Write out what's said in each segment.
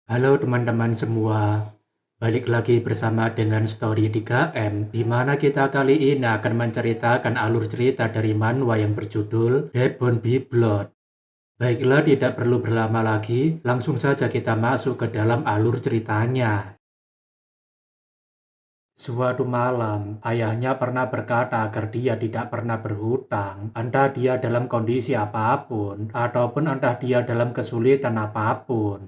Halo teman-teman semua, balik lagi bersama dengan Story 3M, di mana kita kali ini akan menceritakan alur cerita dari manhwa yang berjudul Dead Bone Be Blood. Baiklah, tidak perlu berlama lagi, langsung saja kita masuk ke dalam alur ceritanya. Suatu malam, ayahnya pernah berkata agar dia tidak pernah berhutang, entah dia dalam kondisi apapun, ataupun entah dia dalam kesulitan apapun.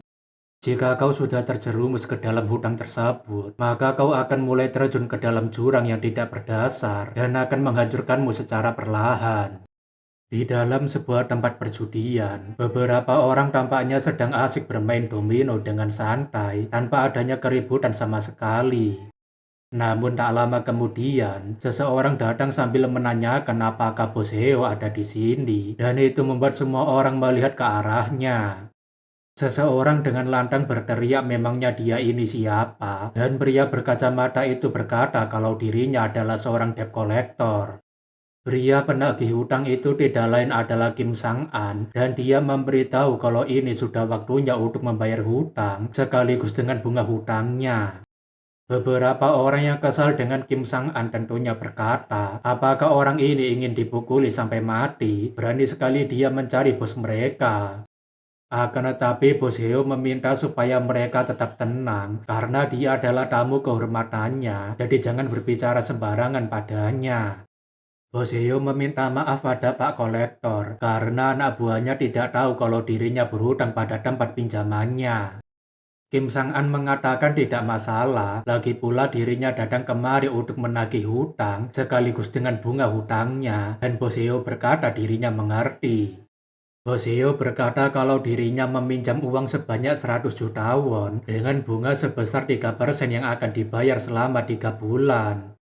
Jika kau sudah terjerumus ke dalam hutang tersebut, maka kau akan mulai terjun ke dalam jurang yang tidak berdasar dan akan menghancurkanmu secara perlahan. Di dalam sebuah tempat perjudian, beberapa orang tampaknya sedang asik bermain domino dengan santai tanpa adanya keributan sama sekali. Namun tak lama kemudian, seseorang datang sambil menanyakan apakah Bos Heo ada di sini, dan itu membuat semua orang melihat ke arahnya. Seseorang dengan lantang berteriak memangnya dia ini siapa, dan pria berkacamata itu berkata kalau dirinya adalah seorang debt collector. Pria penagih hutang itu tidak lain adalah Kim Sang-an, dan dia memberitahu kalau ini sudah waktunya untuk membayar hutang, sekaligus dengan bunga hutangnya. Beberapa orang yang kesal dengan Kim Sang-an tentunya berkata, apakah orang ini ingin dipukuli sampai mati? Berani sekali dia mencari bos mereka. Akan tetapi Bos Heo meminta supaya mereka tetap tenang karena dia adalah tamu kehormatannya, jadi jangan berbicara sembarangan padanya. Bos Heo meminta maaf pada Pak Kolektor karena anak buahnya tidak tahu kalau dirinya berhutang pada tempat pinjamannya. Kim Sang-an mengatakan tidak masalah, lagi pula dirinya datang kemari untuk menagih hutang sekaligus dengan bunga hutangnya, dan Bos Heo berkata dirinya mengerti. Hoseo berkata kalau dirinya meminjam uang sebanyak 100 juta won dengan bunga sebesar 3% yang akan dibayar selama 3 bulan.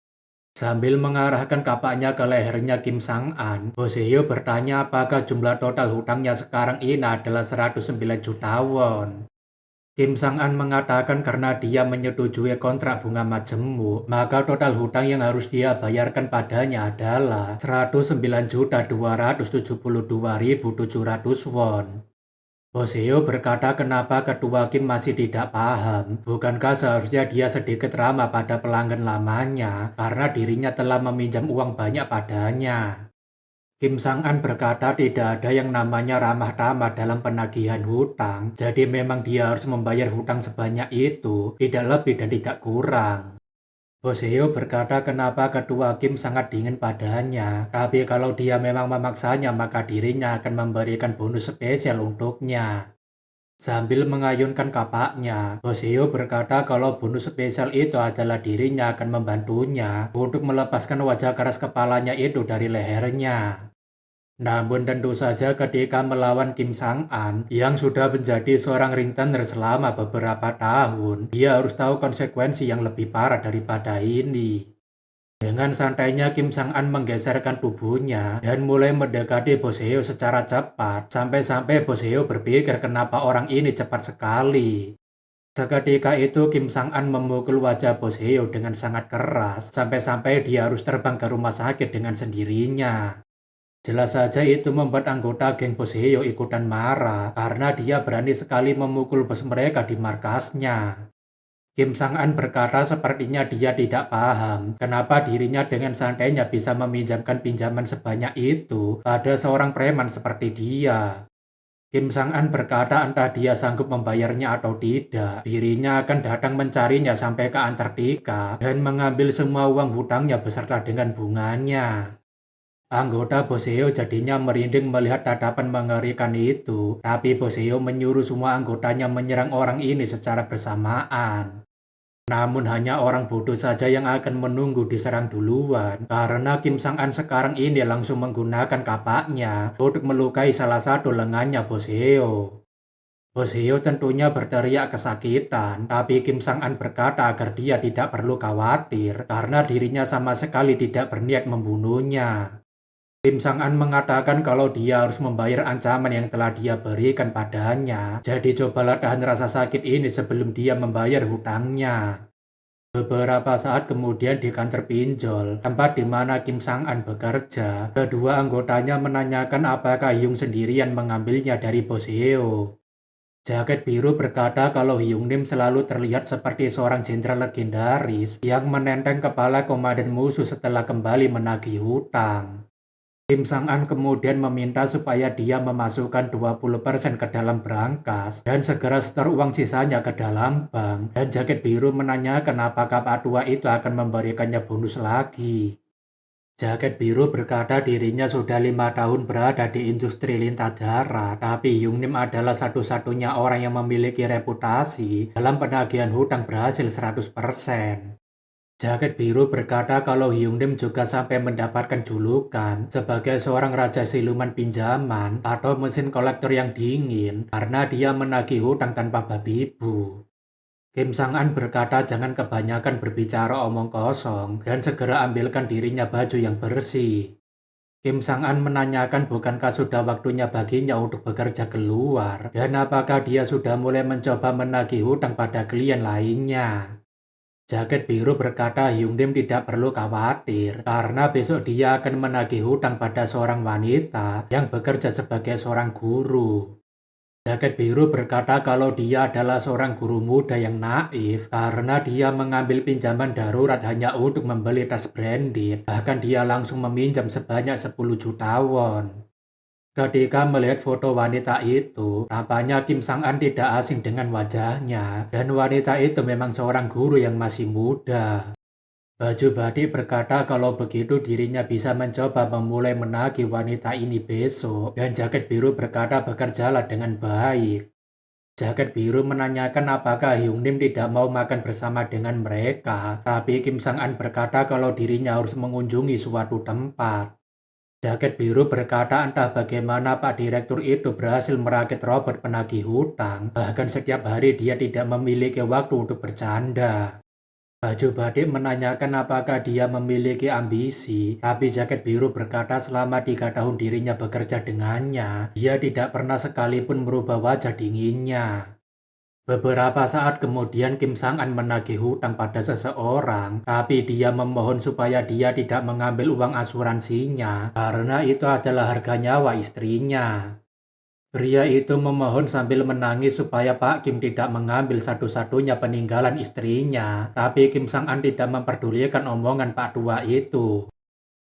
Sambil mengarahkan kapaknya ke lehernya Kim Sang-an, Hoseo bertanya apakah jumlah total hutangnya sekarang ini adalah 109 juta won. Kim Sang-an mengatakan karena dia menyetujui kontrak bunga majemuk, maka total hutang yang harus dia bayarkan padanya adalah 109.272.700 won. Hoseo berkata kenapa ketua Kim masih tidak paham, bukankah seharusnya dia sedikit ramah pada pelanggan lamanya karena dirinya telah meminjam uang banyak padanya. Kim Sang-an berkata tidak ada yang namanya ramah tamah dalam penagihan hutang, jadi memang dia harus membayar hutang sebanyak itu, tidak lebih dan tidak kurang. Hoseo berkata kenapa ketua Kim sangat dingin padanya, tapi kalau dia memang memaksanya maka dirinya akan memberikan bonus spesial untuknya. Sambil mengayunkan kapaknya, Hoseo berkata kalau bonus spesial itu adalah dirinya akan membantunya untuk melepaskan wajah keras kepalanya itu dari lehernya. Namun tentu saja ketika melawan Kim Sang-an yang sudah menjadi seorang ringtender selama beberapa tahun, dia harus tahu konsekuensi yang lebih parah daripada ini. Dengan santainya Kim Sang-an menggeserkan tubuhnya dan mulai mendekati Bos Heo secara cepat, sampai-sampai Bos Heo berpikir kenapa orang ini cepat sekali. Seketika itu Kim Sang-an memukul wajah Bos Heo dengan sangat keras, sampai-sampai dia harus terbang ke rumah sakit dengan sendirinya. Jelas saja itu membuat anggota geng Bos Heo ikutan marah karena dia berani sekali memukul bos mereka di markasnya. Kim Sang-an berkata sepertinya dia tidak paham kenapa dirinya dengan santainya bisa meminjamkan pinjaman sebanyak itu pada seorang preman seperti dia. Kim Sang-an berkata entah dia sanggup membayarnya atau tidak, dirinya akan datang mencarinya sampai ke Antartika dan mengambil semua uang hutangnya beserta dengan bunganya. Anggota Boseo jadinya merinding melihat tatapan mengerikan itu, tapi Boseo menyuruh semua anggotanya menyerang orang ini secara bersamaan. Namun hanya orang bodoh saja yang akan menunggu diserang duluan, karena Kim Sang-an sekarang ini langsung menggunakan kapaknya untuk melukai salah satu lengannya Boseo. Boseo tentunya berteriak kesakitan, tapi Kim Sang-an berkata agar dia tidak perlu khawatir karena dirinya sama sekali tidak berniat membunuhnya. Kim Sang-an mengatakan kalau dia harus membayar ancaman yang telah dia berikan padanya. Jadi cobalah tahan rasa sakit ini sebelum dia membayar hutangnya. Beberapa saat kemudian di kantor pinjol, tempat di mana Kim Sang-an bekerja, kedua anggotanya menanyakan apakah Hyung sendirian mengambilnya dari Bos Heo. Jaket biru berkata kalau Hyung Nim selalu terlihat seperti seorang jenderal legendaris yang menenteng kepala komandan musuh setelah kembali menagih hutang. Kim Sang-an kemudian meminta supaya dia memasukkan 20% ke dalam brankas dan segera setor uang sisanya ke dalam bank, dan jaket biru menanyakan apakah Pak Tua itu akan memberikannya bonus lagi. Jaket biru berkata dirinya sudah 5 tahun berada di industri lintah darat, tapi Hyung Nim adalah satu-satunya orang yang memiliki reputasi dalam penagihan hutang berhasil 100%. Jaket biru berkata kalau Hyung Nim juga sampai mendapatkan julukan sebagai seorang raja siluman pinjaman atau mesin kolektor yang dingin karena dia menagih hutang tanpa babi bu. Kim Sang-an berkata jangan kebanyakan berbicara omong kosong dan segera ambilkan dirinya baju yang bersih. Kim Sang-an menanyakan bukankah sudah waktunya baginya untuk bekerja keluar dan apakah dia sudah mulai mencoba menagih hutang pada klien lainnya. Jaket biru berkata Hyung Nim tidak perlu khawatir karena besok dia akan menagih hutang pada seorang wanita yang bekerja sebagai seorang guru. Jaket biru berkata kalau dia adalah seorang guru muda yang naif karena dia mengambil pinjaman darurat hanya untuk membeli tas branded, bahkan dia langsung meminjam sebanyak 10 juta won. Ketika melihat foto wanita itu, tampaknya Kim Sang-an tidak asing dengan wajahnya, dan wanita itu memang seorang guru yang masih muda. Baju batik berkata kalau begitu dirinya bisa mencoba memulai menagih wanita ini besok, dan jaket biru berkata bekerjalah dengan baik. Jaket biru menanyakan apakah Hyung Nim tidak mau makan bersama dengan mereka, tapi Kim Sang-an berkata kalau dirinya harus mengunjungi suatu tempat. Jaket biru berkata entah bagaimana Pak Direktur itu berhasil merakit robot penagih hutang, bahkan setiap hari dia tidak memiliki waktu untuk bercanda. Baju batik menanyakan apakah dia memiliki ambisi, tapi jaket biru berkata selama 3 tahun dirinya bekerja dengannya, dia tidak pernah sekalipun merubah wajah dinginnya. Beberapa saat kemudian Kim Sang-an menagih hutang pada seseorang, tapi dia memohon supaya dia tidak mengambil uang asuransinya karena itu adalah harga nyawa istrinya. Pria itu memohon sambil menangis supaya Pak Kim tidak mengambil satu-satunya peninggalan istrinya, tapi Kim Sang-an tidak memperdulikan omongan Pak Tua itu.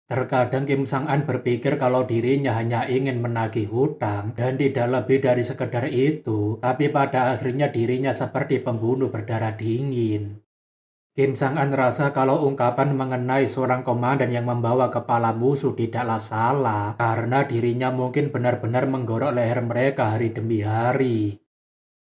Terkadang Kim Sang-an berpikir kalau dirinya hanya ingin menagih hutang dan tidak lebih dari sekedar itu, tapi pada akhirnya dirinya seperti pembunuh berdarah dingin. Kim Sang-an rasa kalau ungkapan mengenai seorang komandan yang membawa kepala musuh tidaklah salah, karena dirinya mungkin benar-benar menggorok leher mereka hari demi hari.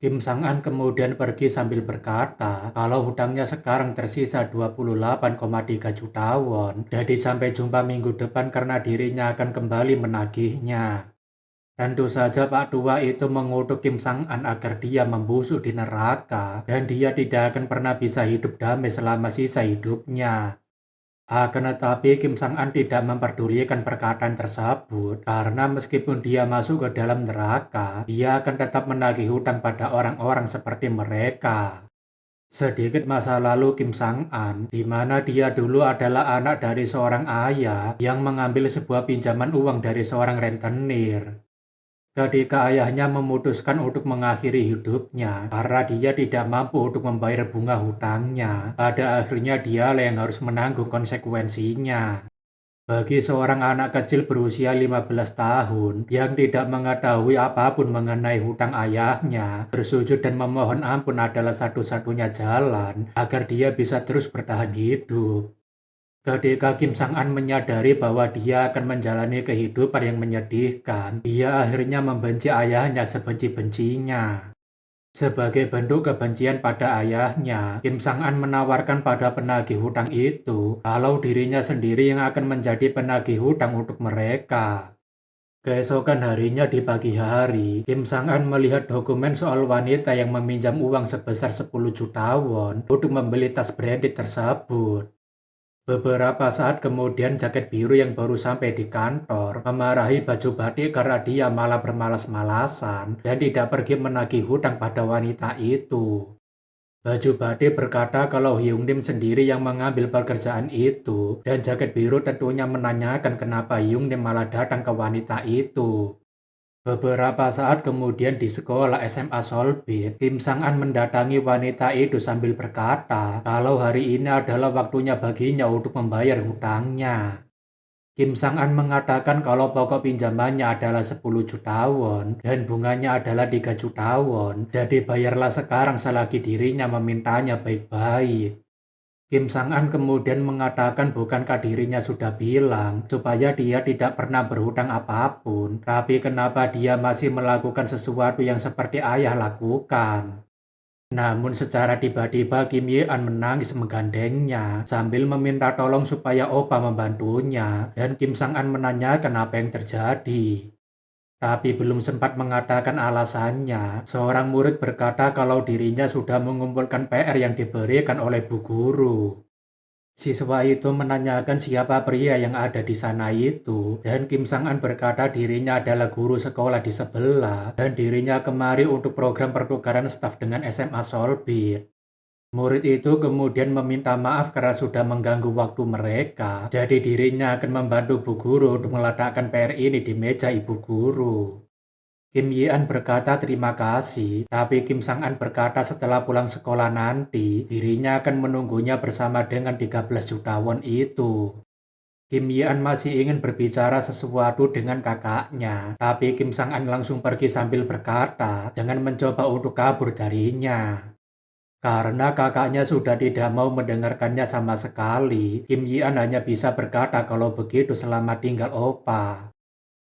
Kim Sang-an kemudian pergi sambil berkata kalau hutangnya sekarang tersisa 28,3 juta won, jadi sampai jumpa minggu depan karena dirinya akan kembali menagihnya. Tentu saja Pak Tua itu mengutuk Kim Sang-an agar dia membusuk di neraka dan dia tidak akan pernah bisa hidup damai selama sisa hidupnya. Akan tetapi Kim Sang-an tidak memperdulikan perkataan tersebut karena meskipun dia masuk ke dalam neraka, dia akan tetap menagih hutang pada orang-orang seperti mereka. Sedikit masa lalu Kim Sang-an, di mana dia dulu adalah anak dari seorang ayah yang mengambil sebuah pinjaman uang dari seorang rentenir. Ketika ayahnya memutuskan untuk mengakhiri hidupnya karena dia tidak mampu untuk membayar bunga hutangnya, pada akhirnya dialah yang harus menanggung konsekuensinya. Bagi seorang anak kecil berusia 15 tahun yang tidak mengetahui apapun mengenai hutang ayahnya, bersujud dan memohon ampun adalah satu-satunya jalan agar dia bisa terus bertahan hidup. Ketika Kim Sang-an menyadari bahwa dia akan menjalani kehidupan yang menyedihkan, dia akhirnya membenci ayahnya sebenci-bencinya. Sebagai bentuk kebencian pada ayahnya, Kim Sang-an menawarkan pada penagih hutang itu kalau dirinya sendiri yang akan menjadi penagih hutang untuk mereka. Keesokan harinya di pagi hari, Kim Sang-an melihat dokumen soal wanita yang meminjam uang sebesar 10 juta won untuk membeli tas branded tersebut. Beberapa saat kemudian jaket biru yang baru sampai di kantor memarahi baju batik karena dia malah bermalas-malasan dan tidak pergi menagih hutang pada wanita itu. Baju batik berkata kalau Hyung Nim sendiri yang mengambil pekerjaan itu, dan jaket biru tentunya menanyakan kenapa Hyung Nim malah datang ke wanita itu. Beberapa saat kemudian di sekolah SMA Solbit, Kim Sang-an mendatangi wanita itu sambil berkata kalau hari ini adalah waktunya baginya untuk membayar hutangnya. Kim Sang-an mengatakan kalau pokok pinjamannya adalah 10 juta won dan bunganya adalah 3 juta won. Jadi bayarlah sekarang selagi dirinya memintanya baik-baik. Kim Sang-an kemudian mengatakan bukankah dirinya sudah bilang supaya dia tidak pernah berhutang apapun, tapi kenapa dia masih melakukan sesuatu yang seperti ayah lakukan. Namun secara tiba-tiba Kim Ye-an menangis menggandengnya sambil meminta tolong supaya Opa membantunya dan Kim Sang-an menanyakan apa yang terjadi. Tapi belum sempat mengatakan alasannya, seorang murid berkata kalau dirinya sudah mengumpulkan PR yang diberikan oleh bu guru. Siswa itu menanyakan siapa pria yang ada di sana itu, dan Kim Sang-an berkata dirinya adalah guru sekolah di sebelah, dan dirinya kemari untuk program pertukaran staf dengan SMA Solbit. Murid itu kemudian meminta maaf karena sudah mengganggu waktu mereka, jadi dirinya akan membantu bu guru untuk meletakkan PR ini di meja ibu guru. Kim Ye-an berkata terima kasih, tapi Kim Sang-an berkata setelah pulang sekolah nanti, dirinya akan menunggunya bersama dengan 13 juta won itu. Kim Ye-an masih ingin berbicara sesuatu dengan kakaknya, tapi Kim Sang-an langsung pergi sambil berkata, jangan mencoba untuk kabur darinya. Karena kakaknya sudah tidak mau mendengarkannya sama sekali, Kim Ye-an hanya bisa berkata kalau begitu selamat tinggal Opa.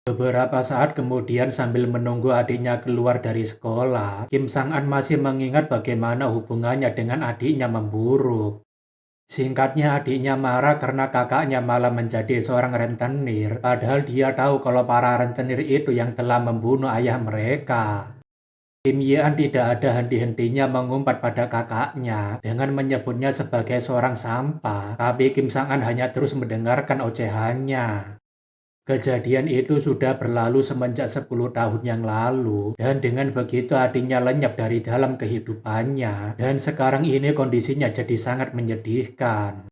Beberapa saat kemudian sambil menunggu adiknya keluar dari sekolah, Kim Sang-an masih mengingat bagaimana hubungannya dengan adiknya memburuk. Singkatnya adiknya marah karena kakaknya malah menjadi seorang rentenir, padahal dia tahu kalau para rentenir itu yang telah membunuh ayah mereka. Kim Ye-an tidak ada henti-hentinya mengumpat pada kakaknya dengan menyebutnya sebagai seorang sampah, tapi Kim Sang-an hanya terus mendengarkan ocehannya. Kejadian itu sudah berlalu semenjak 10 tahun yang lalu dan dengan begitu adiknya lenyap dari dalam kehidupannya dan sekarang ini kondisinya jadi sangat menyedihkan.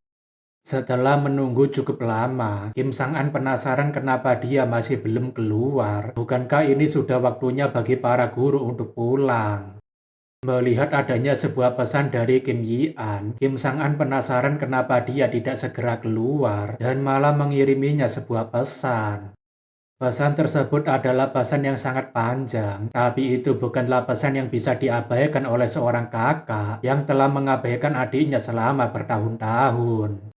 Setelah menunggu cukup lama, Kim Sang-an penasaran kenapa dia masih belum keluar. Bukankah ini sudah waktunya bagi para guru untuk pulang? Melihat adanya sebuah pesan dari Kim Ye-an, Kim Sang-an penasaran kenapa dia tidak segera keluar dan malah mengiriminya sebuah pesan. Pesan tersebut adalah pesan yang sangat panjang, tapi itu bukanlah pesan yang bisa diabaikan oleh seorang kakak yang telah mengabaikan adiknya selama bertahun-tahun.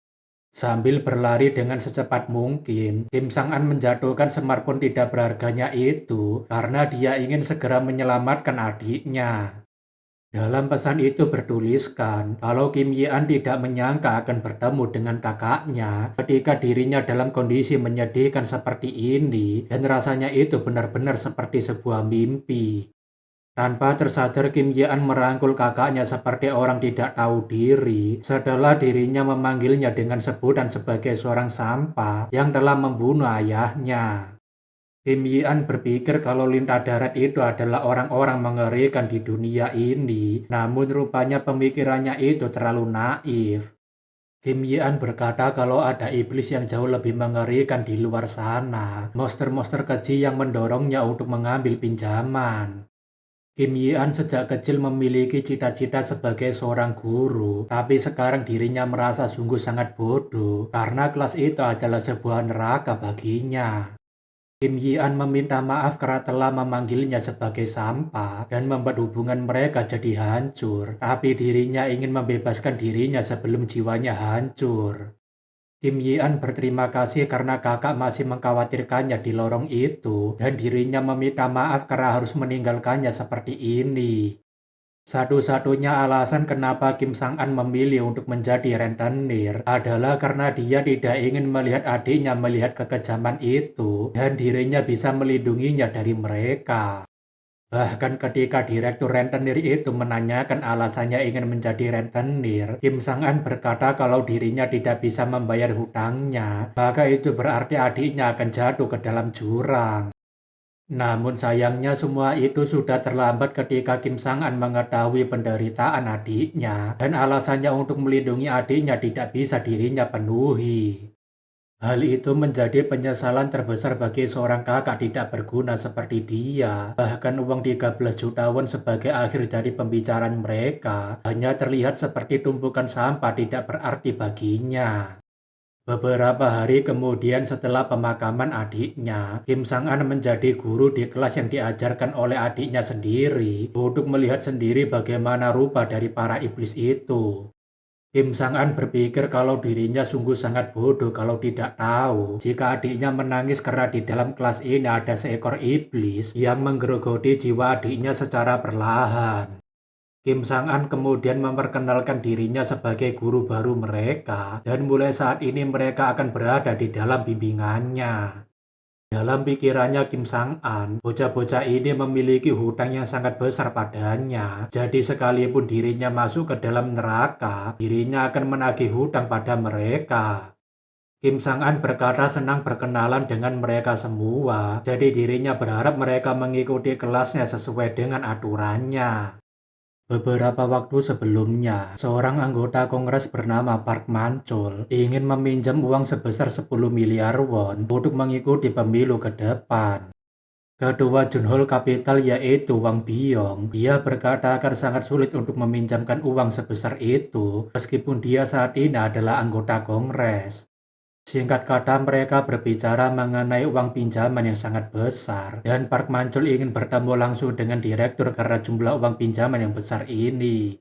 Sambil berlari dengan secepat mungkin, Kim Sang-an menjatuhkan smartphone tidak berharganya itu karena dia ingin segera menyelamatkan adiknya. Dalam pesan itu bertuliskan kalau Kim Ye-an tidak menyangka akan bertemu dengan kakaknya ketika dirinya dalam kondisi menyedihkan seperti ini dan rasanya itu benar-benar seperti sebuah mimpi. Tanpa tersadar Kim Ye-an merangkul kakaknya seperti orang tidak tahu diri setelah dirinya memanggilnya dengan sebutan sebagai seorang sampah yang telah membunuh ayahnya. Kim Ye-an berpikir kalau lintah darat itu adalah orang-orang mengerikan di dunia ini, namun rupanya pemikirannya itu terlalu naif. Kim Ye-an berkata kalau ada iblis yang jauh lebih mengerikan di luar sana, monster-monster keji yang mendorongnya untuk mengambil pinjaman. Kim Ye-an sejak kecil memiliki cita-cita sebagai seorang guru, tapi sekarang dirinya merasa sungguh sangat bodoh karena kelas itu adalah sebuah neraka baginya. Kim Ye-an meminta maaf karena telah memanggilnya sebagai sampah dan membuat hubungan mereka jadi hancur, tapi dirinya ingin membebaskan dirinya sebelum jiwanya hancur. Kim Ye-an berterima kasih karena kakak masih mengkhawatirkannya di lorong itu dan dirinya meminta maaf karena harus meninggalkannya seperti ini. Satu-satunya alasan kenapa Kim Sang-an memilih untuk menjadi rentenir adalah karena dia tidak ingin melihat adiknya melihat kekejaman itu dan dirinya bisa melindunginya dari mereka. Bahkan ketika direktur rentenir itu menanyakan alasannya ingin menjadi rentenir, Kim Sang-an berkata kalau dirinya tidak bisa membayar hutangnya, maka itu berarti adiknya akan jatuh ke dalam jurang. Namun sayangnya semua itu sudah terlambat ketika Kim Sang-an mengetahui penderitaan adiknya dan alasannya untuk melindungi adiknya tidak bisa dirinya penuhi. Hal itu menjadi penyesalan terbesar bagi seorang kakak tidak berguna seperti dia. Bahkan uang 13 juta won sebagai akhir dari pembicaraan mereka hanya terlihat seperti tumpukan sampah tidak berarti baginya. Beberapa hari kemudian setelah pemakaman adiknya, Kim Sang-an menjadi guru di kelas yang diajarkan oleh adiknya sendiri untuk melihat sendiri bagaimana rupa dari para iblis itu. Kim Sang-an berpikir kalau dirinya sungguh sangat bodoh kalau tidak tahu jika adiknya menangis karena di dalam kelas ini ada seekor iblis yang menggerogoti jiwa adiknya secara perlahan. Kim Sang-an kemudian memperkenalkan dirinya sebagai guru baru mereka dan mulai saat ini mereka akan berada di dalam bimbingannya. Dalam pikirannya Kim Sang-an, bocah-bocah ini memiliki hutang yang sangat besar padanya. Jadi sekalipun dirinya masuk ke dalam neraka, dirinya akan menagih hutang pada mereka. Kim Sang-an berkata senang berkenalan dengan mereka semua, jadi dirinya berharap mereka mengikuti kelasnya sesuai dengan aturannya. Beberapa waktu sebelumnya, seorang anggota Kongres bernama Park Man-chul ingin meminjam uang sebesar 10 miliar won untuk mengikuti pemilu ke depan. Ketua Junhol Capital yaitu Wang Byong, dia berkata akan sangat sulit untuk meminjamkan uang sebesar itu meskipun dia saat ini adalah anggota Kongres. Singkat kata mereka berbicara mengenai uang pinjaman yang sangat besar dan Park Man-chul ingin bertemu langsung dengan direktur karena jumlah uang pinjaman yang besar ini.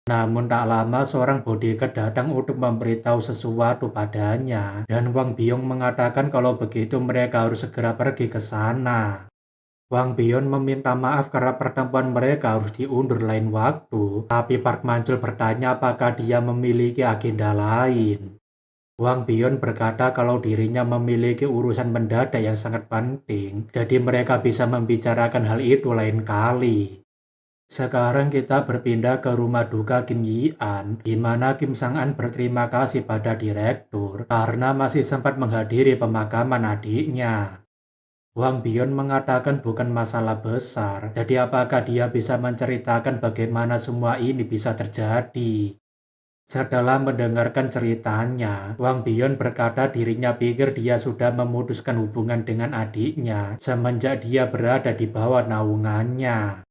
Namun tak lama seorang bodyguard datang untuk memberitahu sesuatu padanya dan Wang Byong mengatakan kalau begitu mereka harus segera pergi ke sana. Wang Byong meminta maaf karena pertemuan mereka harus diundur lain waktu, tapi Park Man-chul bertanya apakah dia memiliki agenda lain. Wang Byong berkata kalau dirinya memiliki urusan mendadak yang sangat penting, jadi mereka bisa membicarakan hal itu lain kali. Sekarang kita berpindah ke rumah duka Kim Yi-an, di mana Kim Sang-an berterima kasih pada direktur karena masih sempat menghadiri pemakaman adiknya. Wang Byong mengatakan bukan masalah besar, jadi apakah dia bisa menceritakan bagaimana semua ini bisa terjadi? Setelah mendengarkan ceritanya, Wang Byong berkata dirinya pikir dia sudah memutuskan hubungan dengan adiknya semenjak dia berada di bawah naungannya.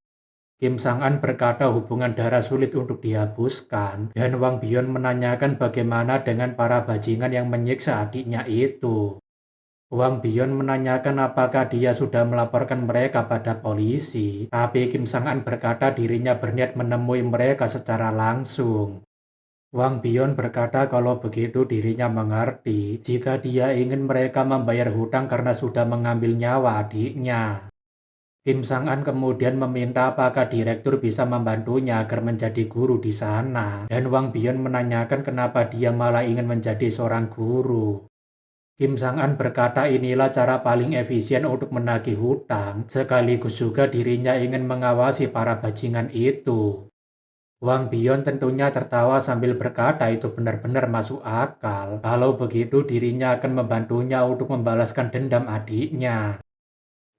Kim Sang-an berkata hubungan darah sulit untuk dihapuskan dan Wang Byong menanyakan bagaimana dengan para bajingan yang menyiksa adiknya itu. Wang Byong menanyakan apakah dia sudah melaporkan mereka pada polisi, tapi Kim Sang-an berkata dirinya berniat menemui mereka secara langsung. Wang Byong berkata kalau begitu dirinya mengerti jika dia ingin mereka membayar hutang karena sudah mengambil nyawa adiknya. Kim Sang-an kemudian meminta apakah direktur bisa membantunya agar menjadi guru di sana dan Wang Byong menanyakan kenapa dia malah ingin menjadi seorang guru. Kim Sang-an berkata inilah cara paling efisien untuk menagih hutang, sekaligus juga dirinya ingin mengawasi para bajingan itu. Wang Byong tentunya tertawa sambil berkata itu benar-benar masuk akal. Kalau begitu dirinya akan membantunya untuk membalaskan dendam adiknya.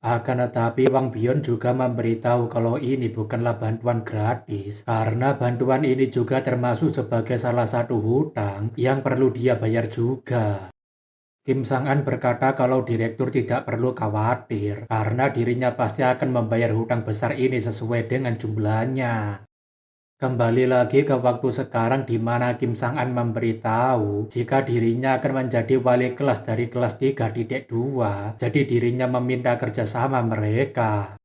Akan tetapi Wang Byong juga memberitahu kalau ini bukanlah bantuan gratis, karena bantuan ini juga termasuk sebagai salah satu hutang yang perlu dia bayar juga. Kim Sang-an berkata kalau direktur tidak perlu khawatir, karena dirinya pasti akan membayar hutang besar ini sesuai dengan jumlahnya. Kembali lagi ke waktu sekarang di mana Kim Sang-an memberitahu jika dirinya akan menjadi wali kelas dari kelas 3.2, jadi dirinya meminta kerjasama mereka.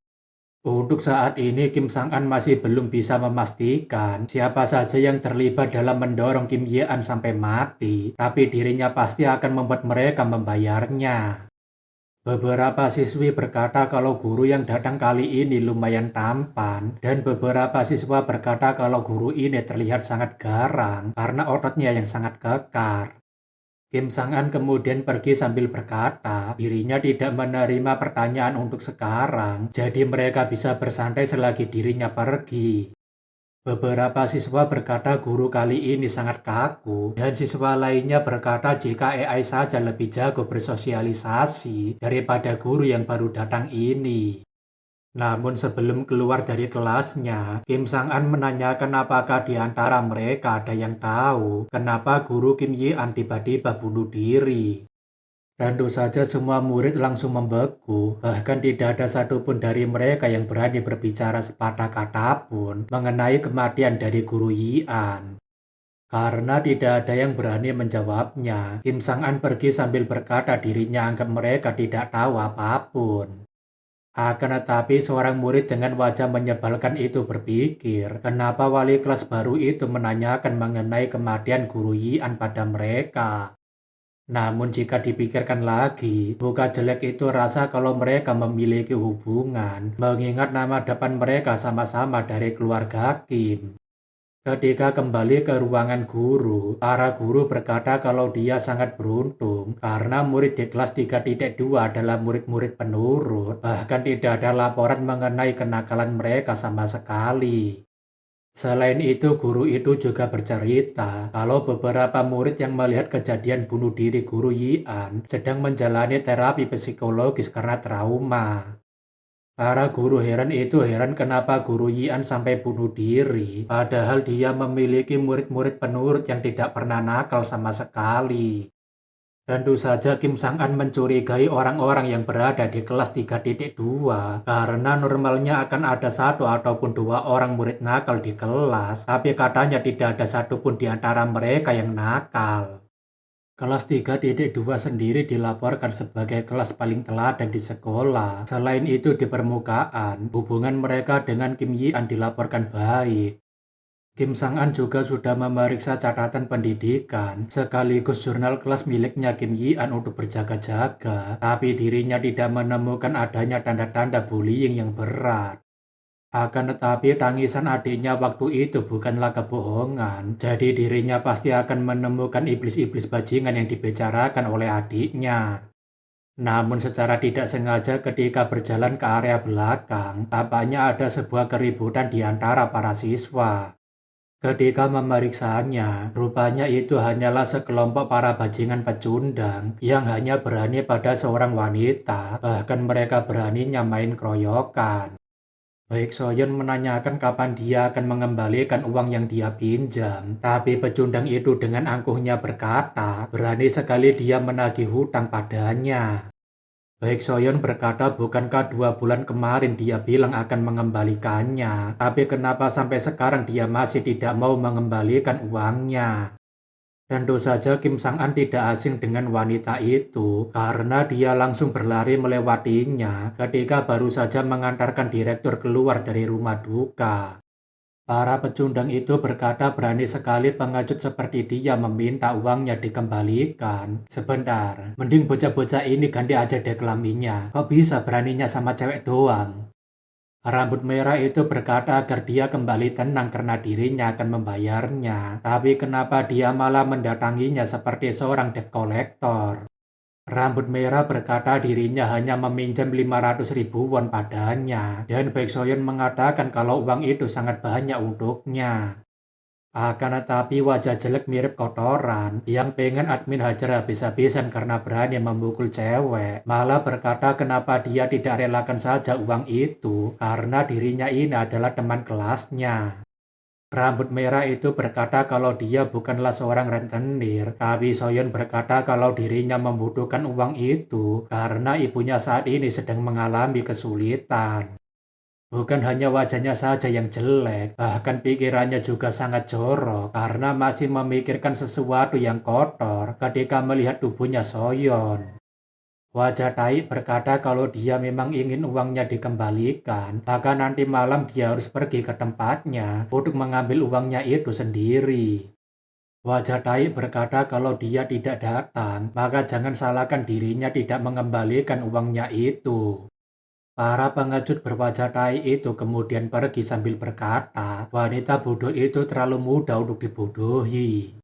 Untuk saat ini Kim Sang-an masih belum bisa memastikan siapa saja yang terlibat dalam mendorong Kim Yi-an sampai mati, tapi dirinya pasti akan membuat mereka membayarnya. Beberapa siswi berkata kalau guru yang datang kali ini lumayan tampan dan beberapa siswa berkata kalau guru ini terlihat sangat garang karena ototnya yang sangat kekar. Kim Sang-an kemudian pergi sambil berkata dirinya tidak menerima pertanyaan untuk sekarang, jadi mereka bisa bersantai selagi dirinya pergi. Beberapa siswa berkata guru kali ini sangat kaku dan siswa lainnya berkata jika AI saja lebih jago bersosialisasi daripada guru yang baru datang ini. Namun sebelum keluar dari kelasnya, Kim Sang-an menanyakan apakah di antara mereka ada yang tahu kenapa guru Kim Yi-an tiba-tiba bunuh diri. Tentu saja semua murid langsung membeku, bahkan tidak ada satupun dari mereka yang berani berbicara sepatah kata pun mengenai kematian dari guru Yian. Karena tidak ada yang berani menjawabnya, Kim Sang-an pergi sambil berkata dirinya anggap mereka tidak tahu apapun. Akan tetapi seorang murid dengan wajah menyebalkan itu berpikir, kenapa wali kelas baru itu menanyakan mengenai kematian guru Yian pada mereka. Namun jika dipikirkan lagi, bukan jelek itu rasa kalau mereka memiliki hubungan, mengingat nama depan mereka sama-sama dari keluarga Kim. Ketika kembali ke ruangan guru, para guru berkata kalau dia sangat beruntung karena murid di kelas 3.2 adalah murid-murid penurut, bahkan tidak ada laporan mengenai kenakalan mereka sama sekali. Selain itu, guru itu juga bercerita kalau beberapa murid yang melihat kejadian bunuh diri guru Yian sedang menjalani terapi psikologis karena trauma. Para guru heran kenapa guru Yian sampai bunuh diri, padahal dia memiliki murid-murid penurut yang tidak pernah nakal sama sekali. Tentu saja Kim Sang-an mencurigai orang-orang yang berada di kelas 3.2 karena normalnya akan ada satu ataupun dua orang murid nakal di kelas, tapi katanya tidak ada satupun di antara mereka yang nakal. Kelas 3.2 sendiri dilaporkan sebagai kelas paling teladan di sekolah. Selain itu di permukaan, hubungan mereka dengan Kim Yi-an dilaporkan baik. Kim Sang-an juga sudah memeriksa catatan pendidikan sekaligus jurnal kelas miliknya Kim Yi-an untuk berjaga-jaga, tapi dirinya tidak menemukan adanya tanda-tanda bullying yang berat. Akan tetapi tangisan adiknya waktu itu bukanlah kebohongan, jadi dirinya pasti akan menemukan iblis-iblis bajingan yang dibicarakan oleh adiknya. Namun secara tidak sengaja ketika berjalan ke area belakang, tampaknya ada sebuah keributan di antara para siswa. Ketika memeriksanya, rupanya itu hanyalah sekelompok para bajingan pecundang yang hanya berani pada seorang wanita, bahkan mereka beraninya main keroyokan. Baik Soyeon menanyakan kapan dia akan mengembalikan uang yang dia pinjam, tapi pecundang itu dengan angkuhnya berkata, berani sekali dia menagih hutang padanya. Baik Soyeon berkata bukankah 2 bulan kemarin dia bilang akan mengembalikannya, tapi kenapa sampai sekarang dia masih tidak mau mengembalikan uangnya. Tentu saja Kim Sang-an tidak asing dengan wanita itu karena dia langsung berlari melewatinya ketika baru saja mengantarkan direktur keluar dari rumah duka. Para pecundang itu berkata berani sekali pengecut seperti dia meminta uangnya dikembalikan. Sebentar, mending bocah-bocah ini ganti aja deh kelaminnya. Kok bisa beraninya sama cewek doang? Rambut merah itu berkata agar dia kembali tenang karena dirinya akan membayarnya. Tapi kenapa dia malah mendatanginya seperti seorang debt collector? Rambut merah berkata dirinya hanya meminjam 500.000 won padanya. Dan Baek Soyeon mengatakan kalau uang itu sangat banyak untuknya. Akan tetapi wajah jelek mirip kotoran yang pengen admin hajar habis-habisan karena berani memukul cewek, malah berkata kenapa dia tidak relakan saja uang itu karena dirinya ini adalah teman kelasnya. Rambut merah itu berkata kalau dia bukanlah seorang rentenir, tapi Soyeon berkata kalau dirinya membutuhkan uang itu karena ibunya saat ini sedang mengalami kesulitan. Bukan hanya wajahnya saja yang jelek, bahkan pikirannya juga sangat jorok karena masih memikirkan sesuatu yang kotor ketika melihat tubuhnya Soyeon. Wajah Tai berkata kalau dia memang ingin uangnya dikembalikan, maka nanti malam dia harus pergi ke tempatnya untuk mengambil uangnya itu sendiri. Wajah Tai berkata kalau dia tidak datang, maka jangan salahkan dirinya tidak mengembalikan uangnya itu. Para pengecut berwajah tai itu kemudian pergi sambil berkata, wanita bodoh itu terlalu mudah untuk dibodohi.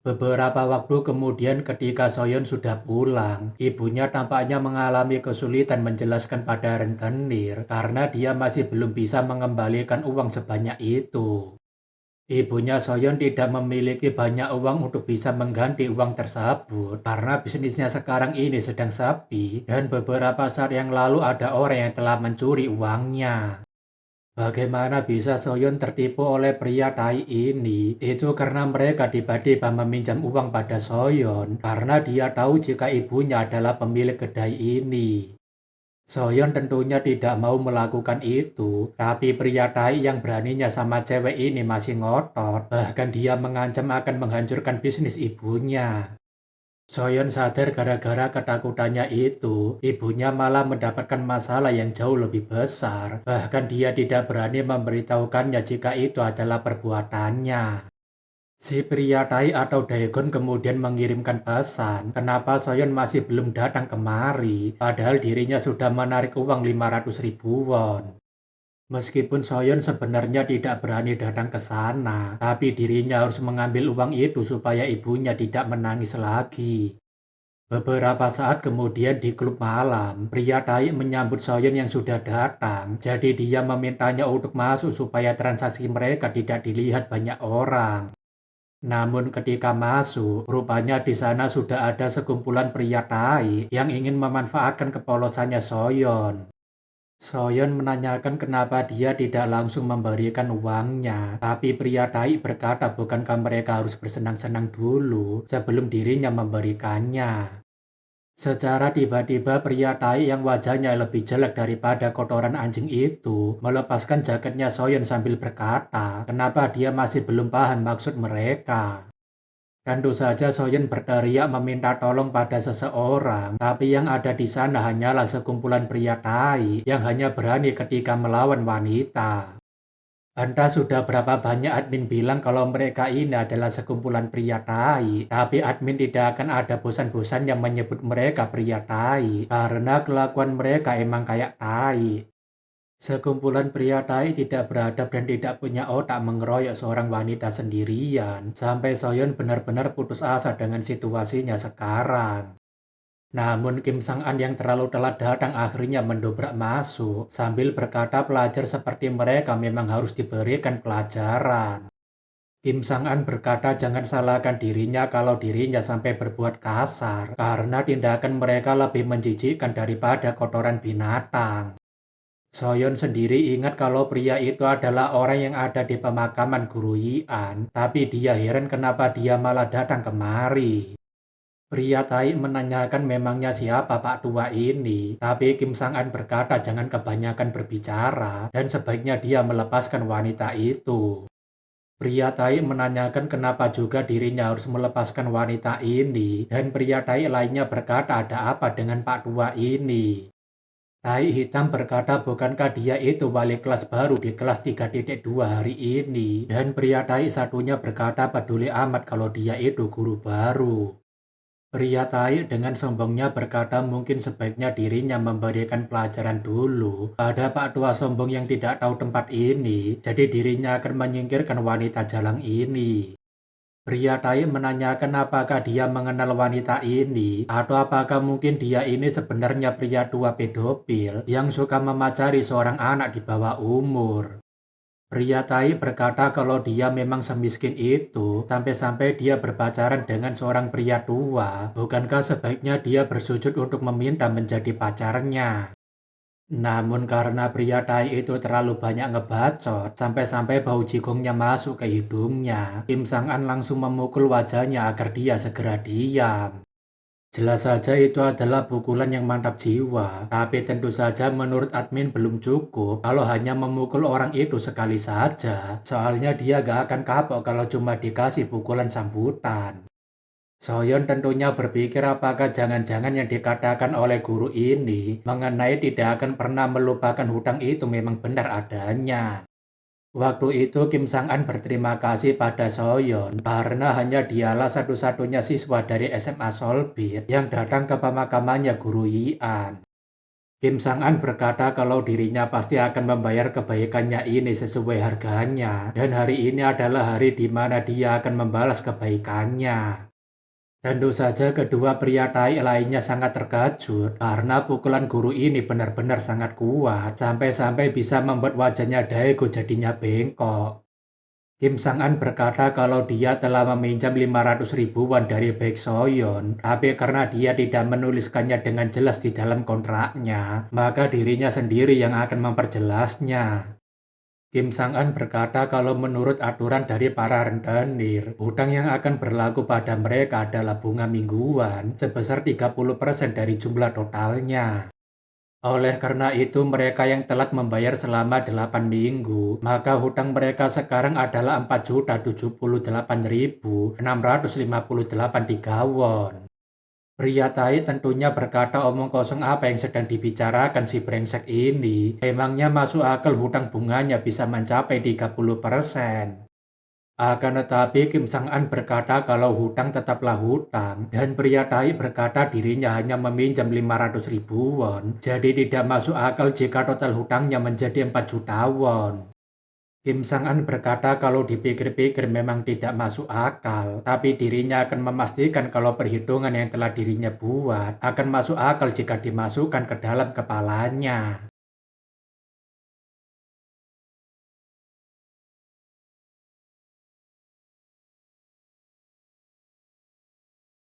Beberapa waktu kemudian ketika Soyeon sudah pulang, ibunya tampaknya mengalami kesulitan menjelaskan pada rentenir karena dia masih belum bisa mengembalikan uang sebanyak itu. Ibunya Soyeon tidak memiliki banyak uang untuk bisa mengganti uang tersebut karena bisnisnya sekarang ini sedang sepi dan beberapa saat yang lalu ada orang yang telah mencuri uangnya. Bagaimana bisa Soyeon tertipu oleh pria Tai ini? Itu karena mereka tiba-tiba meminjam uang pada Soyeon karena dia tahu jika ibunya adalah pemilik kedai ini. Soyeon tentunya tidak mau melakukan itu, tapi pria Tai yang beraninya sama cewek ini masih ngotot, bahkan dia mengancam akan menghancurkan bisnis ibunya. Soyeon sadar gara-gara ketakutannya itu, ibunya malah mendapatkan masalah yang jauh lebih besar. Bahkan dia tidak berani memberitahukannya jika itu adalah perbuatannya. Si pria Tai atau Daegon kemudian mengirimkan pesan, kenapa Soyeon masih belum datang kemari, padahal dirinya sudah menarik uang 500 ribu won. Meskipun Soyeon sebenarnya tidak berani datang ke sana, tapi dirinya harus mengambil uang itu supaya ibunya tidak menangis lagi. Beberapa saat kemudian di klub malam, pria Tai menyambut Soyeon yang sudah datang. Jadi dia memintanya untuk masuk supaya transaksi mereka tidak dilihat banyak orang. Namun ketika masuk, rupanya di sana sudah ada sekumpulan pria Tai yang ingin memanfaatkan kepolosannya Soyeon. Soyeon menanyakan kenapa dia tidak langsung memberikan uangnya, tapi pria Tai berkata bukankah mereka harus bersenang-senang dulu sebelum dirinya memberikannya. Secara tiba-tiba pria Tai yang wajahnya lebih jelek daripada kotoran anjing itu melepaskan jaketnya Soyeon sambil berkata, kenapa dia masih belum paham maksud mereka. Tentu saja Soyeon berteriak meminta tolong pada seseorang, tapi yang ada di sana hanyalah sekumpulan pria Tai yang hanya berani ketika melawan wanita. Entah sudah berapa banyak admin bilang kalau mereka ini adalah sekumpulan pria Tai, tapi admin tidak akan ada bosan-bosannya menyebut mereka pria Tai, karena kelakuan mereka emang kayak Tai. Sekumpulan pria Tai tidak beradab dan tidak punya otak mengeroyok seorang wanita sendirian, sampai Soyeon benar-benar putus asa dengan situasinya sekarang. Namun Kim Sang-an yang terlalu telat datang akhirnya mendobrak masuk sambil berkata pelajar seperti mereka memang harus diberikan pelajaran. Kim Sang-an berkata jangan salahkan dirinya kalau dirinya sampai berbuat kasar karena tindakan mereka lebih menjijikkan daripada kotoran binatang. Soyeon sendiri ingat kalau pria itu adalah orang yang ada di pemakaman Guru Yian, tapi dia heran kenapa dia malah datang kemari. Pria Tai menanyakan memangnya siapa Pak Tua ini, tapi Kim Sang-an berkata jangan kebanyakan berbicara dan sebaiknya dia melepaskan wanita itu. Pria Tai menanyakan kenapa juga dirinya harus melepaskan wanita ini dan pria Tai lainnya berkata ada apa dengan Pak Tua ini. Tai hitam berkata bukankah dia itu wali kelas baru di kelas 3.2 hari ini dan pria Tai satunya berkata peduli amat kalau dia itu guru baru. Pria Tai dengan sombongnya berkata mungkin sebaiknya dirinya memberikan pelajaran dulu pada Pak Tua sombong yang tidak tahu tempat ini, jadi dirinya akan menyingkirkan wanita jalang ini. Pria Tai menanyakan apakah dia mengenal wanita ini, atau apakah mungkin dia ini sebenarnya pria tua pedofil yang suka memacari seorang anak di bawah umur. Pria Tai berkata kalau dia memang semiskin itu, sampai-sampai dia berpacaran dengan seorang pria tua. Bukankah sebaiknya dia bersujud untuk meminta menjadi pacarnya? Namun karena pria Tai itu terlalu banyak ngebacot, sampai-sampai bau jigongnya masuk ke hidungnya, Kim Sang-an langsung memukul wajahnya agar dia segera diam. Jelas saja itu adalah pukulan yang mantap jiwa, tapi tentu saja menurut admin belum cukup kalau hanya memukul orang itu sekali saja. Soalnya dia gak akan kapok kalau cuma dikasih pukulan sambutan. Soyeon tentunya berpikir apakah jangan-jangan yang dikatakan oleh guru ini mengenai tidak akan pernah melupakan hutang itu memang benar adanya. Waktu itu Kim Sang-an berterima kasih pada Soyeon karena hanya dialah satu-satunya siswa dari SMA Solbit yang datang ke pemakamannya Guru Yian. Kim Sang-an berkata kalau dirinya pasti akan membayar kebaikannya ini sesuai harganya dan hari ini adalah hari di mana dia akan membalas kebaikannya. Tentu saja kedua pria Tai lainnya sangat terkejut karena pukulan guru ini benar-benar sangat kuat sampai-sampai bisa membuat wajahnya Daegu jadinya bengkok. Kim Sang-an berkata kalau dia telah meminjam 500 ribuan dari Baek Soyeon, tapi karena dia tidak menuliskannya dengan jelas di dalam kontraknya, maka dirinya sendiri yang akan memperjelasnya. Kim Sang-an berkata kalau menurut aturan dari para rentenir, hutang yang akan berlaku pada mereka adalah bunga mingguan sebesar 30% dari jumlah totalnya. Oleh karena itu mereka yang telat membayar selama 8 minggu, maka hutang mereka sekarang adalah 4.078.658 won. Pria Tai tentunya berkata omong kosong apa yang sedang dibicarakan si brengsek ini. Emangnya masuk akal hutang bunganya bisa mencapai 30%. Akan tetapi Kim Sang-an berkata kalau hutang tetaplah hutang dan pria Tai berkata dirinya hanya meminjam 500 ribu won. Jadi tidak masuk akal jika total hutangnya menjadi 4 juta won. Kim Sang-an berkata kalau dipikir-pikir memang tidak masuk akal, tapi dirinya akan memastikan kalau perhitungan yang telah dirinya buat akan masuk akal jika dimasukkan ke dalam kepalanya.